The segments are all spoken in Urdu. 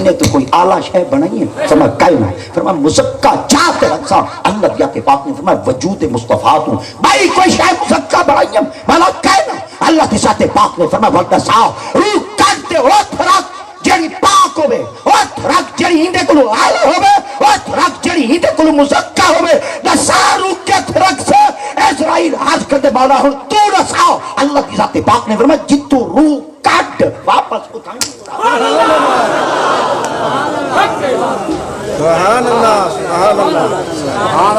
انہیں تو کوئی اعلیٰ شے بنائی ہے؟ فرمایا کائنا ہے. فرمایا مزکا چاہتے رکھا. اللہ دیاتے پاک نے فرمایا وجود مصطفیٰ تو بھائی کوئی شے مزکا بنائی ہے بھلا کائنا. اللہ کی ذات پاک نے فرمایا وقت ساؤ روح کٹتے وقت رکھ جڑی پاک ہوئے وقت رکھ جڑی ہندے کلو آلہ ہوئے وقت رکھ جڑی ہندے کلو مزکا ہوئے نسا روح کے رکھ سے اسرائیل حاج کرتے مولا ہوں تو نساؤ. اللہ کی ذات پاک نے فرمایا جتو روح کٹ واپس اٹھائیں. سبحان اللہ سبحان اللہ سبحان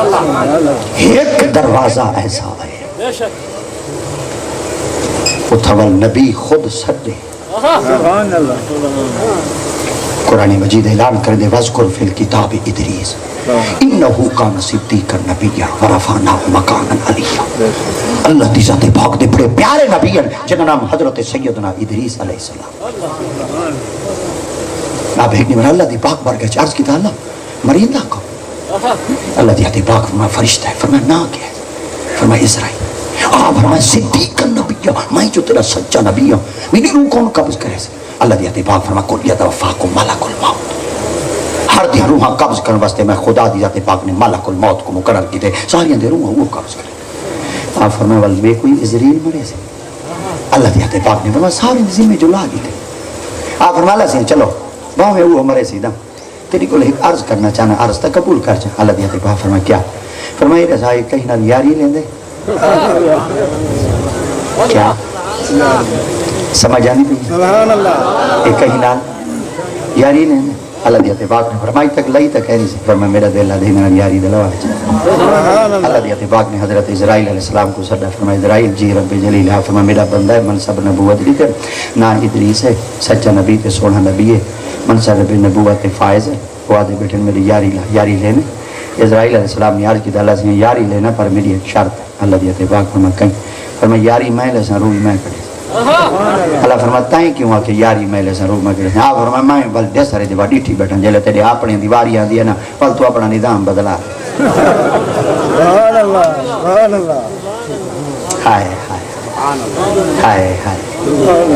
اللہ. ایک دروازہ ایسا ہے اتھول نبی خود سدے. سبحان اللہ. قرآن مجید اعلان کر دے وذکر فی الکتاب ادریس انہو کان صدیقا نبیا ورفعناہ مکانا علیہ. اللہ دی ذات پاک دے بڑے پیارے نبی ہیں جنہاں نام حضرت سیدنا ادریس علیہ السلام. آپ ایک نہیں اللہ دی پاک بار گئے عرض کی تھا اللہ مرین اللہ کو. اللہ دی ذات پاک فرمایا فرشتہ ہے. فرمایا نا کیا ہے؟ فرمایا اسرائیل. آپ فرمایا صدیقا نبیا میں جو تیرا سچا نبی ہوں میری روح کون قبض کرے سے؟ اللہ دی ذات پاک فرمایا کل یتوفاکم ملک الموت. ہر دی روحاں قبض کرنے واسطے میں خدا دی ذات پاک نے ملک الموت کو مقرر کی دے ساری دی روحاں وہ قبض کرے. آپ فرمایا ول میں کوئی ازریل مرے سے؟ اللہ دی ذات پاک نے فرمایا ساری ذمہ جو لا دی تھے. آپ فرمایا اللہ سے چلو باہ میں وہ مرے سیدھا تیری کو ایک عرض کرنا چاہنا عرض تک قبول کر جا. اللہ دی ذات پاک فرمایا کیا؟ فرمایا رضا کہیں نہ یاری لیں دے. کیا سمجھ آنی پی؟ سبحان اللہ. ایک کہیں نہ یاری لیں دے. اللہ دی ذات پاک نے فرمائی تک لئی تک کہہ نہیں سے فرمایا میرا دل اللہ دینا یاری دلوا ہے. اللہ دی ذات پاک نے حضرت اسرائیل علیہ السلام کو صدا فرمایا اسرائیل جی رب جلیل ہے فرمایا میرا بندہ ہے منصب نبوت لی کر نہ ادریس ہے سچا نبی تے سونا نبی ہے منصب نبوت فائز ہے. وہ آدھے بیٹھے میری یاری لینے. اسرائیل علیہ السلام نے عرض کی اللہ سے یاری لینا پر میری ایک شرط ہے. اللہ دی ذات پاک فرمایا کہیں فرمایا یاری میں لے سن روح میں کرے. اللہ فرماتا ہے کیوں کہ یاری میں لے سن روح میں کرے. آپ فرمایا میں بل دے سارے دیوار ڈیٹھی بیٹھن جلے تیرے اپنے دیواری آن دیا نا بل تو اپنا نظام بدلا. سبحان اللہ سبحان اللہ. ہائے ہائے ہائے ہائے.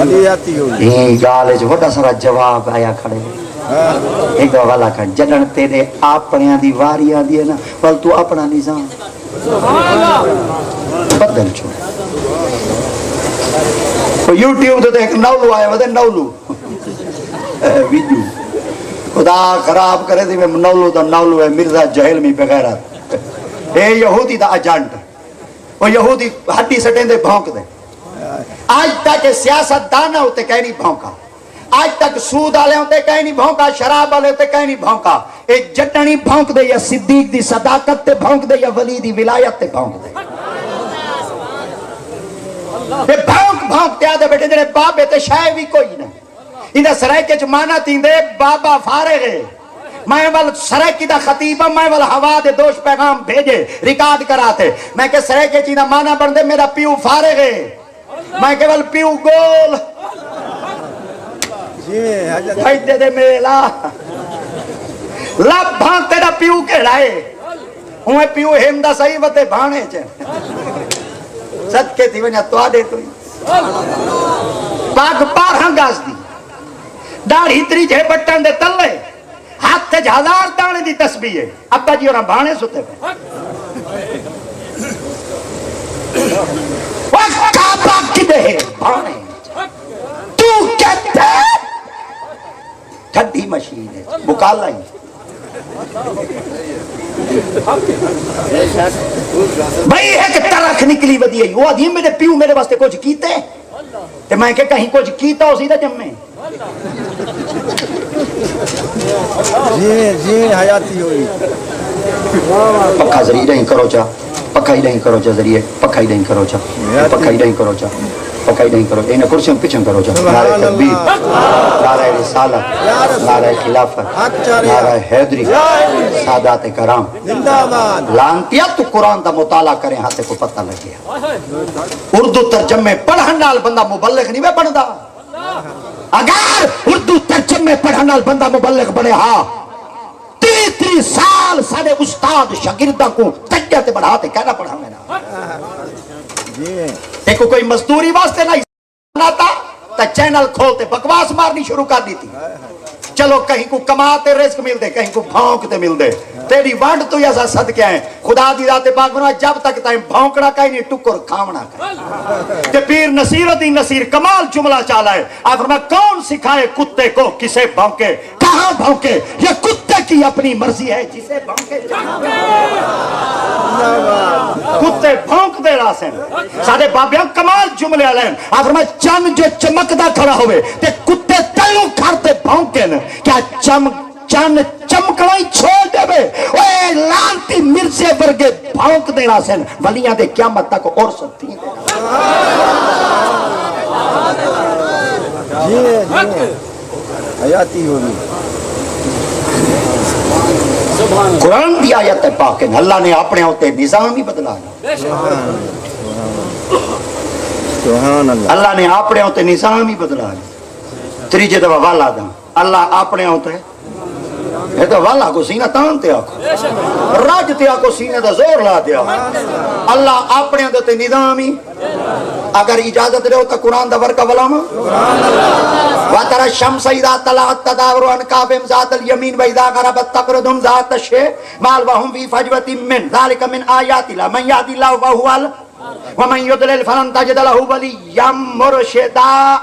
علیاتی ہوئی یہ گالے جو بڑا سارا جواب آیا کھڑے ایک دو والا کھڑ جنن تیرے اپنے دیواری آن دیا نا بل تو اپنا نظام بدل چھوڑ. یوٹیوب تو ایک نولو آیا ودے نولو ویڈیو خدا خراب کرے تھی میں نولو تو نولو ہے مرزا جہل میں بغیرت اے یہودی دا ایجنٹ. وہ یہودی ہڈی سٹیں دے بھونک دے. آج تک سیاست دانا ہوتے کہیں نہیں بھونکا. آج تک سود آلے ہوتے کہیں نہیں بھونکا. شراب آلے ہوتے کہیں نہیں بھونکا. ایک جٹنی بھونک دے یا صدیق دی صداقت تے بھونک دے یا ولی دی ولایت تے بھونک دے. بھونک بھونک تے آدھے بیٹے جنہیں بابے تے شاہ بھی کوئی نہیں. انہیں سرائکے جو مانا تین دے بابا فارغ ہے میں وال سرائکی دا خطیبہ میں وال ہوا دے دوش پیغام بھیجے ریکارڈ کراتے میں کہ سرائکے چینا مانا بن دے میرا پیو فارغ ہے میں کہ وال پیو گول بھائی دے میلا لب بھان تیرا پیو کے رائے ہوئے پیو ہمدہ صحیح وطے بھانے چاہے صدقے تھی ونیا تو آدھے تو پاک پار ہنگاز دی دار ہتری جے بٹن دے تلے ہاتھ تے ہزار دانے دی تسبیح ہے. ابا جی اور بھانے ستے پہ وقت کعبہ کدے ہے بھانے تو کہتے ٹھڈی مشین ہے مکالا ہی بھئی ایک ترخ نکلی بدی ہے. وہ آدھی میرے پیو میرے واسطے کچھ کیتے تے میں کہ کہیں کچھ کیتا ہو سیدھا جمعے جی حیاتی ہوئی. پکا ذریعہ نہیں کرو چا پکا ہی نہیں کرو چا ذریعہ پکا ہی نہیں کرو چا پکا ہی نہیں کرو چا پکا ہی نہیں کرو انہیں کرسیوں پیچھیں کرو چا. نعرہ تکبیر نعرہ رسالت نعرہ خلافت نعرہ حیدری سادات کرام لانتیا تو قرآن دا مطالعہ کریں ہاتھے کو پتہ لگ گیا. اردو ترجمے پڑھن نال بندہ مبلغ نہیں بندا. اگر اردو ترجمے پڑھن نال بندہ مبلغ بنے ہاں 30 سال سارے استاد شاگرداں کو تجھتے بڑھاتے کہنا پڑھا میں نا دیکھو کوئی مزدوری واسطے نہ آتا تا چینل کھولتے بکواس مارنی شروع کر دی تھی. چلو کہیں کو کماتے رزق مل دے کہیں کو بھونکتے مل دے تیری وانڈ تو یا صدقے ہیں خدا دی ذات پاک بنا جب تک تائیں بھونکنا کہیں نہیں ٹکر کھامنا کہیں تے پیر نصیر الدین نصیر کمال جملہ چالا ہے آپ فرمایا کون سکھائے کتے کو کسے بھونکے کہاں بھونکے یہ کتے کی اپنی مرضی ہے جسے بھونکے کتے بھونک دے رہا سین سارے بابیاں کمال جملے علیم آپ فرمایا چم جو چمکدہ کھڑا ہوئے تے کتے تلوں کھارتے بھونکے نا کیا چن چمکڑائی چھوڑ دے بے اوے لانتی مرزے ورگے بھونک دے رہا سین ولیاں دے قیامت تک اور سب تھی حیاتی ہوگی قرآن دی آیت پاک ہے اللہ نے اپنے ہوتے نظام ہی بدلا سبحان اللہ اللہ نے اپنے ہوتے نظام ہی بدلا تریجے دفعہ والا دا اللہ اپنے ہوتے یہ تو والا کو سینہ تان تے آکو راج تے آکو سینہ دا زور لا دیا اللہ اپنے ہوتے نظام ہی اگر اجازت رہے ہو تو قرآن دا ورکا ولام وَتَرَ الشَّمْسَ إِذَا طَلَعَتْ تَدَاوَرُ عَنْ كَهْفِهِمْ ذَاتَ الْيَمِينِ وَإِذَا غَرَبَتْ تَقْرِضُهُمْ ذَاتَ الشِّمَالِ وَهُمْ فِي فَجْوَةٍ مِّنْهُ ذَلِكَ مِنْ آيَاتِ اللَّهِ مَن يَهْدِ اللَّهُ فَهُوَ وَمَن يُضْلِلْ فَلَن تَجِدَ لَهُ وَلِيًّا مُرْشِدًا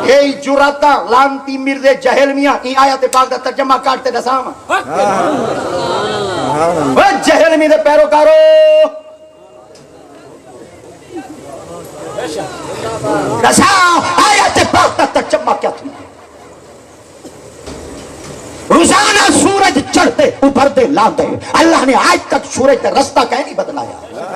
یہ جرأت لانتی مرزے جہل میاں این آیت پاک دا ترجمہ کاٹتے دسام وہ جہل میں دے پیروکارو دسام آیت پاک دا ترجمہ کیا تھی روزانہ سورج چڑھتے ابھرتے لاندے اللہ نے آج تک سورج تے رستہ کہیں نہیں بدلایا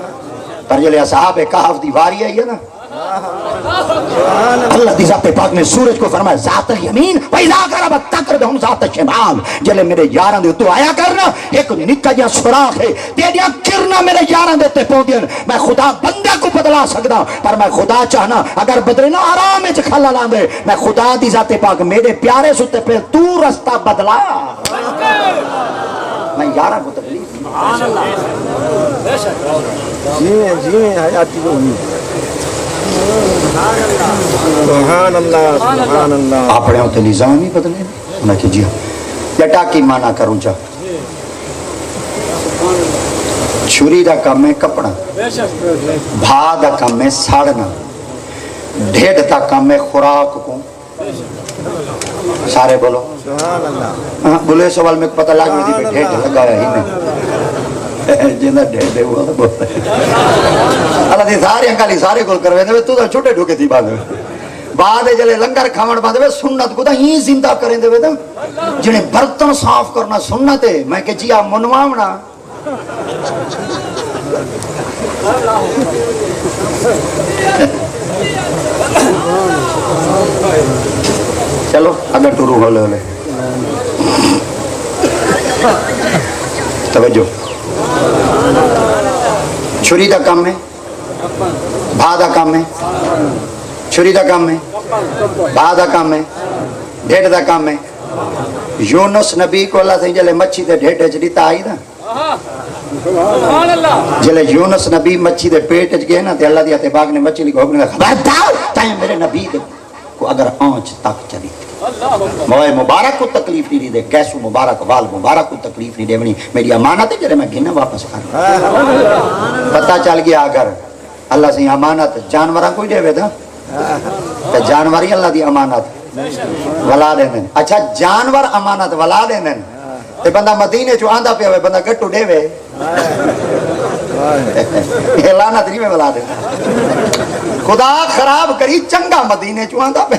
پر جلے اصحاب کہف دی واری ہے نا اللہ دی ذات پاک نے سورج کو فرمایا ذات الیمین وَإِذَا غَرَبَتْ تَقْرِضُهُمْ ذَاتَ الشِّمَالِ جلے میرے یاراں دے تو آیا کرنا ایک نکا جہاں سوراخ ہے تیریاں کرنا میرے یاراں دے تے پودین میں خدا بندہ کو بدلا سکدا پر میں خدا چاہنا اگر بدلے نہ آرام وچ کھلا لاندے میں خدا دی ذات پاک میرے پیارے ستے پہ تو رستہ بدلا میں یاراں کو تکلیف سبحان اللہ جی حیاتی ہوگی سبحان اللہ سبحان اللہ اپنے ہوتے نظام ہی بدلے میں کہ جی لٹا کی مانا کروں چاہ چھری دا کام ہے کپڑا بھا دا کام ہے ساڑنا ڈھیڑ دا کام ہے خوراک کو سارے بولو سبحان اللہ بولے سوال میں پتہ لگ رہی تھی ڈھیڑ لگایا ہی نہیں جنہ ڈھیڑ دے ہوا بولتا اللہ دی سارے انکالی سارے کل کروے دے تو دا چھوٹے ڈھوکے تھی بعد جلے لنگر کھامن بعد سنت کو دا ہی زندہ کریں دے جنہیں برتن صاف کرنا سنت ہے میں کہ جی آپ منواؤنا چلو اگر تو روح لے لے توجہ چھری دا کام ہے بھا دا کام ہے چھری دا کام ہے بھا دا کام ہے ڈھیڑ دا کام ہے یونس نبی کو اللہ سے جلے مچھی دے ڈھیڑ جڑیتا آئی دا جلے یونس نبی مچھی دے پیٹ گئے نا تے اللہ دیا تے باغ نے مچھی لی کو حکم نے خبردار تائیں میرے نبی دے کو اگر آنچ تک چلی موئے مبارک کو تکلیف نہیں دے کیسو مبارک وال مبارک کو تکلیف نہیں دے منی میری امانت ہے جرے میں گھنے واپس کر پتہ چل گیا اگر اللہ سے امانت جانوراں کوئی دے ویدہ کہ جانوری اللہ دی امانت ولا دے دیں اچھا جانور امانت ولا دے دیں تے بندہ مدینے چو آندہ پہ ہوئے بندہ گٹو دے وے یہ لعنت نہیں میں ولا دے خدا خراب کری چنگا مدینے چو آندہ پہ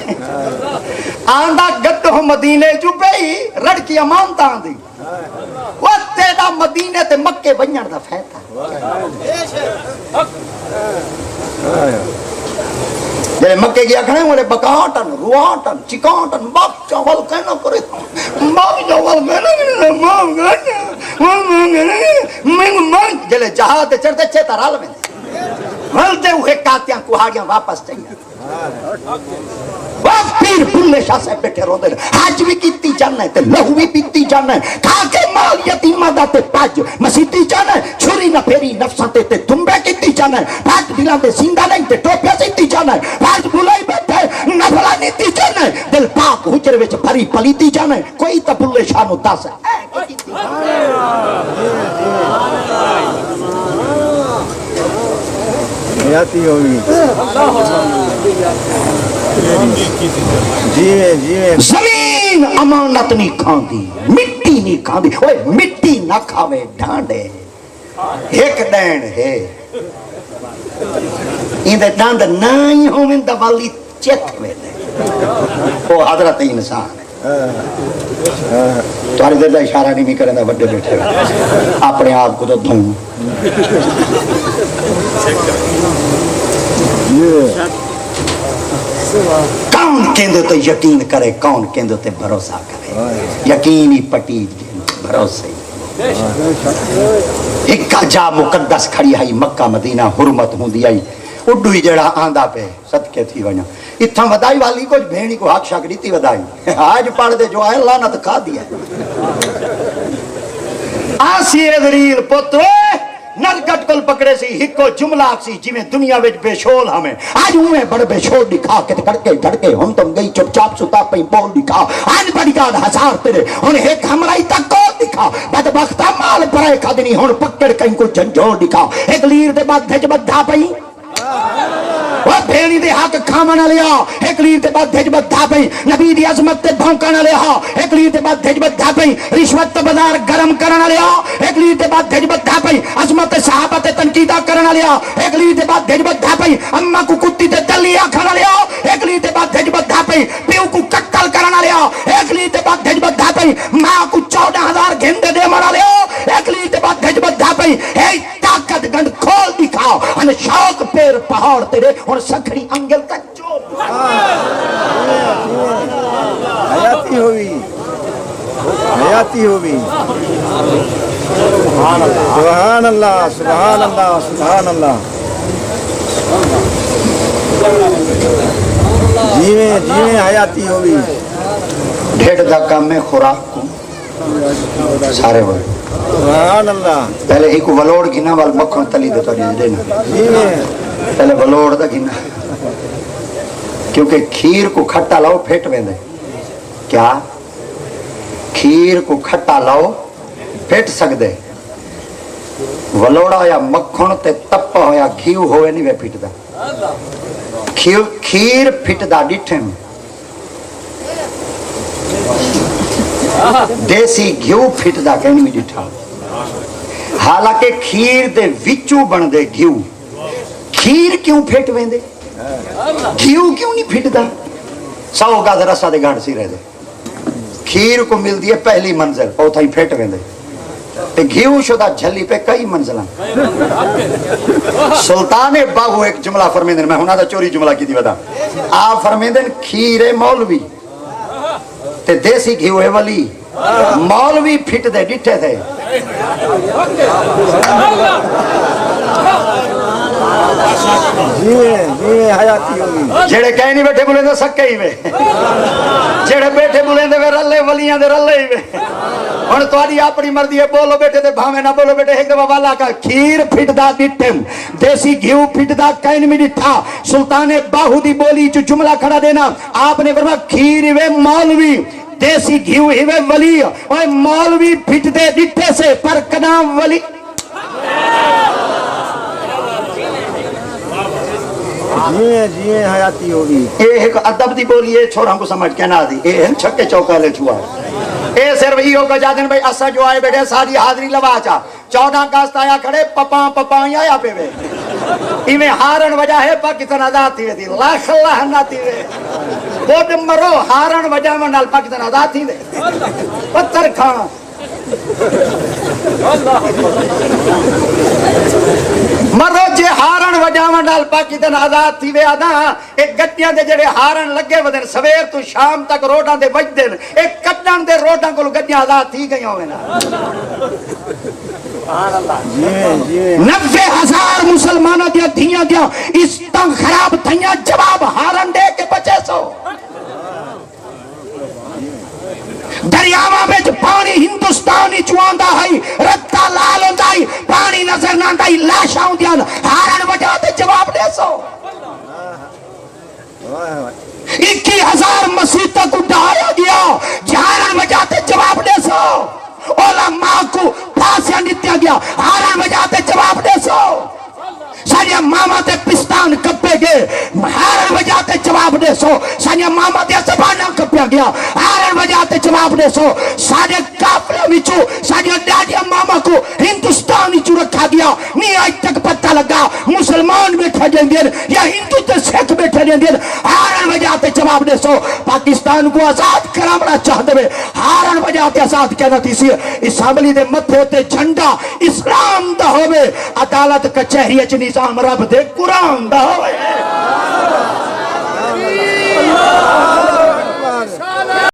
آندہ گٹو مدینے چو پہ ہی رڑ کی امانت آندھی وہ تیڑا مدینے تے مکے بنیان دا فیتا جلے مکے گیا کھڑے مولے بکاٹن رواٹن چکاٹن باپ چاول کہنا کرے باپ چاول کہنا کرے جلے جہاں چڑھتے چیتا رال میں ملتے ہوئے کاتیاں کوہاڑیاں واپس چاہیے پیر بلے شاہ سے بیٹھے رو دے حج بھی کیتی جانا ہے تے لہو بھی پیتی جانا ہے کھا کے مال یتیمہ دا تے پاج مسیتی جانا ہے چھری نہ پھیری نفساں تے تمبے کیتی جانا ہے پاک دلان دے زندہ نہیں تے ٹوپیا سیتی جانا ہے پاک بلائی بیٹھے نفلا نیتی جانا جانا ہے دل پاک حجر وچ بھری پلیتی جانا ہے کوئی تا بلے شاہ نو دس حیاتی ہوگی زمین امانت نہیں کھاندی مٹی نہیں کھاندی اوے مٹی نہ کھاوے ڈانڈے ایک ڈینڈ ہے اندے ڈانڈ نائی ہومن دا والی چیت میں دے وہ حضرت انسان ہے تمہاری دل کا اشارہ نہیں کریں دا بڑے بیٹھے اپنے آپ کو تو دھوں کون کہندے تو یقین کرے کون کہندے تو بھروسہ کرے یقینی پٹی بھروسے ایک جا مقدس کھڑی آئی مکہ مدینہ حرمت ہوں دی آئی اڈو ہی جڑا آندہ پہ صدقے تھی وجہ اتھا ودائی والی کچھ بھینی کو حق شک دیتی ودائی آج پڑھ دے جو آئے لانت کھا دیا آسی ادریل پتوے نرگٹ کل پکڑے سی ہکو جملہ سی جی میں دنیا وچ بے شول ہمیں آج ہوئے بڑے بے شول دکھا کے دھڑکے ہم تم گئی چپ چاپ ستا پہی بول دکھا آج بڑی گاڑ ہزار تیرے انہیں ایک ہمرائی تک کول دکھا بدبختہ مال پرائے کھدنی ہون پکڑ کہیں کو جنجوڑ دکھا ایک لیر دے بعد دھج بدھا پہی وہ بھیڑی دے حق کھامنا لیا ایک لیر دے بعد دھج بدھا پہی نبی دی عظمت تے بھونکنا لیا ایک لیر دے بعد دھج بدھا پہی رشوت تے بازار گرم کرنا لیا ایک لیر دے بعد دھج بدھا پہی عظمت صحابہ تے تنقیدہ کرنا لیا ایک لیر دے بعد دھج بدھا پہی اماں کو کتی تے دلیا کھانا لیا ایک لیر دے بعد دھج بدھا پہی پیو کو کٹل کرنا لیا ایک لیر دے بعد دھج بدھا پہی ماں کو 14,000 گھنٹے دے منا لیا ایک لیر دے بعد دھج بدھا پہی اے طاقت گنڈ کھول دکھاؤ ان شوق پیر پہاڑ تیرے اور سکھڑی انگل تک جو حیاتی ہوئی حیاتی ہوئی سبحان اللہ سبحان اللہ سبحان اللہ جیویں حیاتی ہوئی ڈھیڑ دا کام میں خوراک کو سارے ہوئے سبحان اللہ پہلے ایک ولوڑ گنا وال مکھن تلی دے تو دینا پہلے ولوڑ دا گنا کیونکہ کھیر کو کھٹا لاؤ پھیٹ ویندے کیا کھیر کو کھٹا لاؤ پھیٹ سکدے ولوڑا یا مکھن تے تپا ہویا گھیو ہوئے نہیں وے پھٹ دا کھیر پھٹ دا ڈٹھے میں دیسی گھیو پھٹ دا کہنی بھی ڈٹھا حالانکہ کھیر دے وچو بن دے گھیو کھیر کیوں پھٹ ویندے گھیو کیوں نہیں پھٹ دا 100 گز رسا دے گھڑ سی رہ دے کھیر کو مل دی ہے پہلی منزل اوتھا ہی پھٹ ویندے تے گھیو شدہ جھلی پہ کئی منزلہ سلطان باہو ایک جملہ فرمیندن میں ہونا دا چوری جملہ کی دی ودا آپ فرمیندن کھیر مولوی تے دیسی گھیو ہے ولی مولوی پھٹ دے ڈٹھے تھے حیاتی ہوئی جڑے کہیں نہیں بیٹھے بولیں دے سکے ہی وے جڑے بیٹھے بولیں دے رلے ولیاں دے رلے ہی وے اور تو آدھی اپنی مرضی ہے بولو بیٹے دے بھامے نہ بولو بیٹے ایک دفعہ والا کا کھیر پھٹ دا ڈٹھم دیسی گھیو پھٹ دا کہیں میں ڈٹھا سلطان باہو دی بولی جو جملہ کھڑا دینا آپ نے فرمایا کھیر وے مولوی دیسی گھیو ہی وے ولی اور مولوی پھٹ دے ڈٹھے سے پر کنا ولی جیویں حیاتی ہوگی یہ ایک ادب دی بولی ہے چھوڑ ہم کو سمجھ کے نہ دی یہ چھکے چوکا لے چھوا اے صرف یہ ہوگا جادن بھائی اسا جو آئے بیٹھے ساری حاضری لوا چا 14 اگست آیا کھڑے پپاں آیا پہ وے ایویں ہارن وجہ ہے پاکستان آزاد تھی وے دی لاکھ اللہ نہ تھی وے بود مرو ہارن وجہ میں نال پاکستان آزاد تھی وے پتھر کھانا مرو جے ہارن وجاون نال پاکستان آزاد تھی وے آدا ایک گٹیاں دے جڑے ہارن لگے ودن سویر تو شام تک روڈاں دے وجدن ایک کٹن دے روڈاں کول گٹیاں آزاد تھی گئیاں ہوے نا سبحان اللہ 90,000 مسلماناں دیا دھیاں دیا اس تنگ خراب تھیاں جواب ہارن دے کے بچے سو دریاواں وچ پانی ہندوستانی چواندا ہے رتا لال ہوندا ہے پانی نظر نہ آندا ہے لاشاں ہوندیاں ہارن وجہ تے جواب دے سو 21,000 مسیح تک اٹھایا گیا ہارن بجاتے جواب دے سو علماء کو پھانسیاں دیا گیا ہارن بجاتے جواب دے سو سانیا ماما تے پستان کپے گئے ہارن بجاتے جواب دے سو سانیا ماما تے زبانہ کپیا گیا ہارن بجاتے جواب دے سو سانیا کافلے وچوں سانیا ڈاڈیا ماما کو ہندوستان وچوں رکھا گیا نہیں آج تک پتہ لگا مسلمان بیٹھے جائیں گے یا ہندو تے سکھ بیٹھے جائیں گے ہارن بجاتے جواب دے سو پاکستان کو آزاد کرامنا چاہ دے ہارن بجاتے آزاد کہنا تھی سی اسامبلی دے متھے تے جھنڈا اسلام دا ہوئے عدالت کچہری اچ نظام رب دے قرآن دا ہوئے